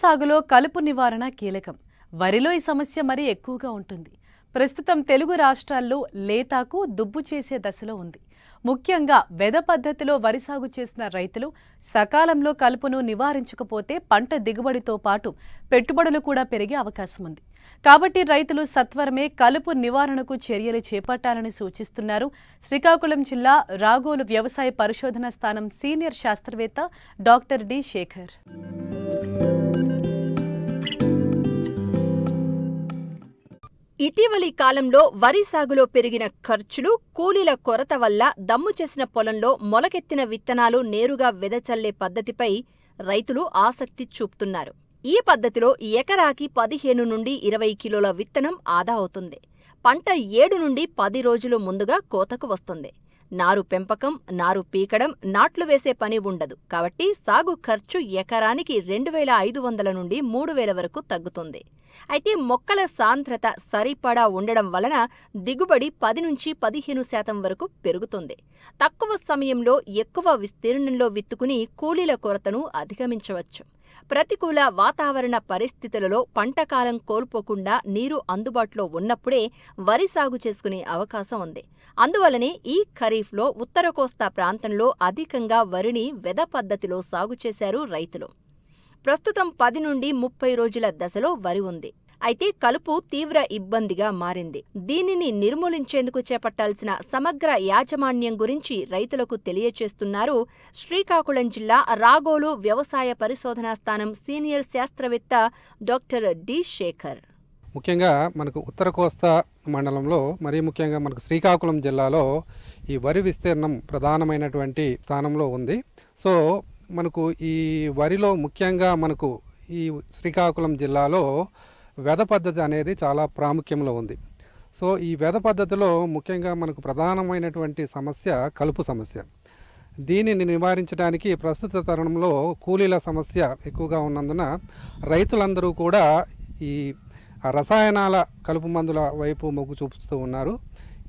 సాగులో కలుపు నివారణ కీలకం. వరిలో ఈ సమస్య మరీ ఎక్కువగా ఉంటుంది. ప్రస్తుతం తెలుగు రాష్ట్రాల్లో లేతాకు దుబ్బు చేసే దశలో ఉంది. ముఖ్యంగా వెద పద్ధతిలో వరి సాగు చేసిన రైతులు సకాలంలో కలుపును నివారించకపోతే పంట దిగుబడితో పాటు పెట్టుబడులు కూడా పెరిగే అవకాశం ఉంది. కాబట్టి రైతులు సత్వరమే కలుపు నివారణకు చర్యలు చేపట్టాలని సూచిస్తున్నారు శ్రీకాకుళం జిల్లా రాగోలు వ్యవసాయ పరిశోధన స్థానం సీనియర్ శాస్త్రవేత్త డాక్టర్ డి శేఖర్. ఇటీవలి కాలంలో వరి సాగులో పెరిగిన ఖర్చులు, కూలీల కొరత వల్ల దమ్ము చేసిన పొలంలో మొలకెత్తిన విత్తనాలు నేరుగా వెదచల్లే పద్ధతిపై రైతులు ఆసక్తి చూపుతున్నారు. ఈ పద్ధతిలో ఎకరాకి 15 నుండి 20 కిలోల విత్తనం ఆదా అవుతుంది. పంట 7 నుండి 10 రోజులు ముందుగా కోతకు వస్తుంది. నారు పెంపకం, నారు పీకడం, నాట్లు వేసే పని ఉండదు. కాబట్టి సాగు ఖర్చు ఎకరానికి 2500 నుండి 3000 వరకు తగ్గుతుంది. అయితే మొక్కల సాంద్రత సరిపడా ఉండడం వలన దిగుబడి 10 నుంచి 15% వరకు పెరుగుతుంది. తక్కువ సమయంలో ఎక్కువ విస్తీర్ణంలో విత్తుకుని కూలీల కొరతను అధిగమించవచ్చు. ప్రతికూల వాతావరణ పరిస్థితులలో పంటకాలం కోల్పోకుండా నీరు అందుబాటులో ఉన్నప్పుడే వరి సాగు చేసుకునే అవకాశం ఉంది. అందువలనే ఈ ఖరీఫ్లో ఉత్తర కోస్తా ప్రాంతంలో అధికంగా వరిని వెద పద్ధతిలో సాగు చేశారు రైతులు. ప్రస్తుతం 10 నుండి 30 రోజుల దశలో వరి ఉంది. అయితే కలుపు తీవ్ర ఇబ్బందిగా మారింది. దీనిని నిర్మూలించేందుకు చేపట్టాల్సిన సమగ్ర యాజమాన్యం గురించి రైతులకు తెలియచేస్తున్నారు శ్రీకాకుళం జిల్లా రాగోలు వ్యవసాయ పరిశోధనా స్థానం సీనియర్ శాస్త్రవేత్త డాక్టర్ డి శేఖర్. ముఖ్యంగా మనకు ఉత్తర కోస్తా మండలంలో, మరీ ముఖ్యంగా మనకు శ్రీకాకుళం జిల్లాలో ఈ వరి విస్తీర్ణం ప్రధానమైనటువంటి స్థానంలో ఉంది. సో మనకు ఈ వరిలో ముఖ్యంగా మనకు ఈ శ్రీకాకుళం జిల్లాలో వెద పద్ధతి అనేది చాలా ప్రాముఖ్యంలో ఉంది. సో ఈ వెద పద్ధతిలో ముఖ్యంగా మనకు ప్రధానమైనటువంటి సమస్య కలుపు సమస్య. దీనిని నివారించడానికి ప్రస్తుత తరుణంలో కూలీల సమస్య ఎక్కువగా ఉన్నందున రైతులందరూ కూడా ఈ రసాయనాల కలుపు మందుల వైపు మొగ్గు చూపుతూ ఉన్నారు.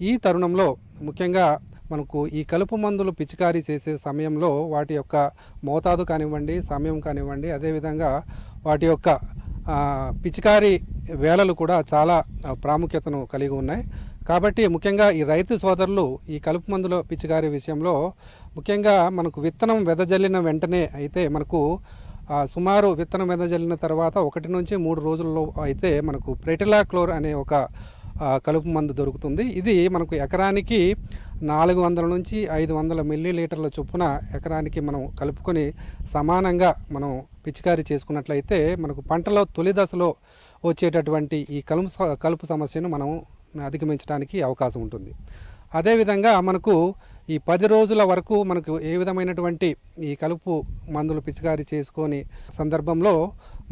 ఈ తరుణంలో ముఖ్యంగా మనకు ఈ కలుపు మందులు పిచికారీ చేసే సమయంలో వాటి యొక్క మోతాదు కానివ్వండి, సమయం కానివ్వండి, అదేవిధంగా వాటి యొక్క పిచికారీ వేళలు కూడా చాలా ప్రాముఖ్యతను కలిగి ఉన్నాయి. కాబట్టి ముఖ్యంగా ఈ రైతు సోదరులు ఈ కలుపు మందుల పిచికారీ విషయంలో ముఖ్యంగా మనకు విత్తనం వెదజల్లిన వెంటనే అయితే మనకు సుమారు విత్తనం వెదజల్లిన తర్వాత 1 నుంచి 3 రోజుల్లో అయితే మనకు ప్రెటిలాక్లోర్ అనే ఒక కలుపు మందు దొరుకుతుంది. ఇది మనకు ఎకరానికి 400 నుంచి 500 మిల్లీలీటర్ల చొప్పున ఎకరానికి మనం కలుపుకొని సమానంగా మనం పిచికారీ చేసుకున్నట్లయితే మనకు పంటలో తొలి దశలో వచ్చేటటువంటి ఈ కలుపు సమస్యను మనం అధిగమించడానికి అవకాశం ఉంటుంది. అదేవిధంగా మనకు ఈ 10 రోజుల వరకు మనకు ఏ విధమైనటువంటి ఈ కలుపు మందులు పిచికారీ చేసుకొని సందర్భంలో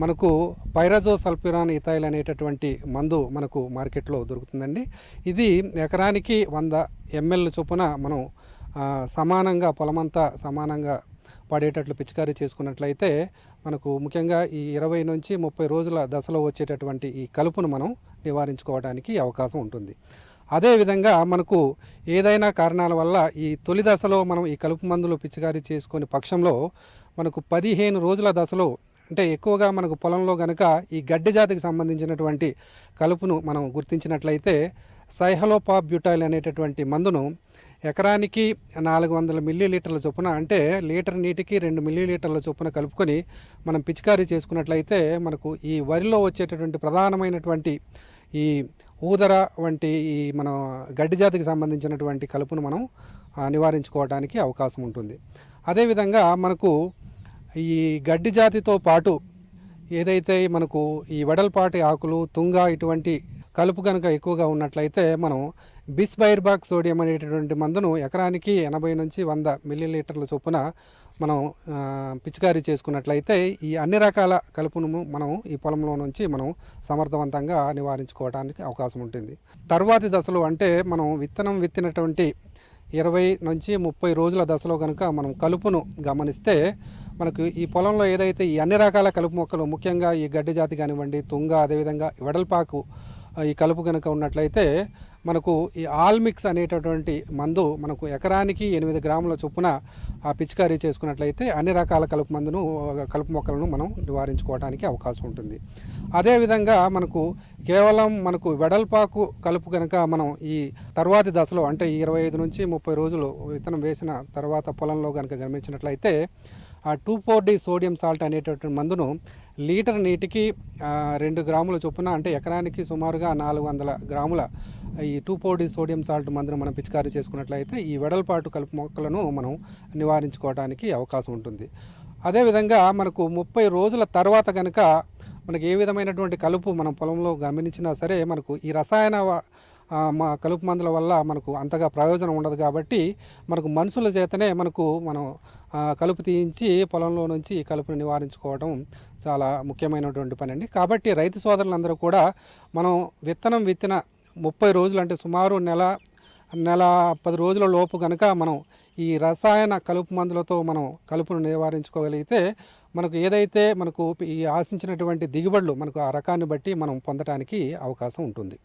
మనకు పైరాజోసల్ఫ్యూరాన్ ఇథైల్ అనేటటువంటి మందు మనకు మార్కెట్లో దొరుకుతుందండి. ఇది ఎకరానికి 100 ml చొప్పున మనం సమానంగా పొలమంతా సమానంగా పడేటట్లు పిచికారీ చేసుకున్నట్లయితే మనకు ముఖ్యంగా ఈ 20 నుంచి 30 రోజుల దశలో వచ్చేటటువంటి ఈ కలుపును మనం నివారించుకోవడానికి అవకాశం ఉంటుంది. అదేవిధంగా మనకు ఏదైనా కారణాల వల్ల ఈ తొలి దశలో మనం ఈ కలుపు మందులు పిచికారీ చేసుకునే పక్షంలో మనకు 15 రోజుల దశలో, అంటే ఎక్కువగా మనకు పొలంలో కనుక ఈ గడ్డి జాతికి సంబంధించినటువంటి కలుపును మనం గుర్తించినట్లయితే సైహలోపాబ్యూటైల్ అనేటటువంటి మందును ఎకరానికి 400 మిల్లీలీటర్ల చొప్పున, అంటే లీటర్ నీటికి 2 మిల్లీలీటర్ల చొప్పున కలుపుకొని మనం పిచికారీ చేసుకున్నట్లయితే మనకు ఈ వరిలో వచ్చేటటువంటి ప్రధానమైనటువంటి ఈ ఊదర వంటి ఈ మన గడ్డి జాతికి సంబంధించినటువంటి కలుపును మనం నివారించుకోవడానికి అవకాశం ఉంటుంది. అదేవిధంగా మనకు ఈ గడ్డి జాతితో పాటు ఏదైతే మనకు ఈ వెడల్పాటి ఆకులు, తుంగ ఇటువంటి కలుపు కనుక ఎక్కువగా ఉన్నట్లయితే మనం బిస్బైర్బాక్ సోడియం అనేటటువంటి మందును ఎకరానికి 80 నుంచి 100 మిల్లీలీటర్ల చొప్పున మనం పిచికారీ చేసుకున్నట్లయితే ఈ అన్ని రకాల కలుపును మనం ఈ పొలంలో నుంచి మనం సమర్థవంతంగా నివారించుకోవడానికి అవకాశం ఉంటుంది. తర్వాతి దశలో, అంటే మనం విత్తనం విత్తినటువంటి 20 నుంచి 30 రోజుల దశలో కనుక మనం కలుపును గమనిస్తే మనకు ఈ పొలంలో ఏదైతే ఈ అన్ని రకాల కలుపు మొక్కలు, ముఖ్యంగా ఈ గడ్డి జాతి కానివ్వండి, తుంగ, అదేవిధంగా వెడల్పాకు ఈ కలుపు కనుక ఉన్నట్లయితే మనకు ఈ ఆల్మిక్స్ అనేటటువంటి మందు మనకు ఎకరానికి 8 గ్రాముల చొప్పున పిచికారీ చేసుకున్నట్లయితే అన్ని రకాల కలుపు మొక్కలను మనం నివారించుకోవడానికి అవకాశం ఉంటుంది. అదేవిధంగా మనకు వెడల్పాకు కలుపు కనుక మనం ఈ తర్వాతి దశలో అంటే 25 నుంచి 30 రోజులు విత్తనం వేసిన తర్వాత పొలంలో కనుక గమనించినట్లయితే ఆ 2,4-D సోడియం సాల్ట్ అనేటటువంటి మందును లీటర్ నీటికి 2 గ్రాముల చొప్పున అంటే ఎకరానికి సుమారుగా 400 గ్రాముల ఈ 2,4-D సోడియం సాల్ట్ మందును మనం పిచికారీ చేసుకున్నట్లయితే ఈ వెడల్పాటు కలుపు మొక్కలను మనం నివారించుకోవడానికి అవకాశం ఉంటుంది. అదేవిధంగా మనకు 30 రోజుల తర్వాత కనుక మనకి ఏ విధమైనటువంటి కలుపు మనం పొలంలో గమనించినా సరే మనకు ఈ రసాయన కలుపు మందుల వల్ల మనకు అంతగా ప్రయోజనం ఉండదు కాబట్టి మనకు మనుషుల చేతనే మనం కలుపు తీయించి పొలంలో నుంచి ఈ కలుపును నివారించుకోవడం చాలా ముఖ్యమైనటువంటి పని అండి. కాబట్టి రైతు సోదరులందరూ కూడా మనం విత్తనం విత్తిన 30 రోజులు అంటే సుమారు నెల 10 రోజుల లోపు కనుక మనం ఈ రసాయన కలుపు మందులతో మనం కలుపును నివారించుకోగలిగితే మనకు ఏదైతే ఈ ఆశించినటువంటి దిగుబడులు మనకు ఆ రకాన్ని బట్టి మనం పొందడానికి అవకాశం ఉంటుంది.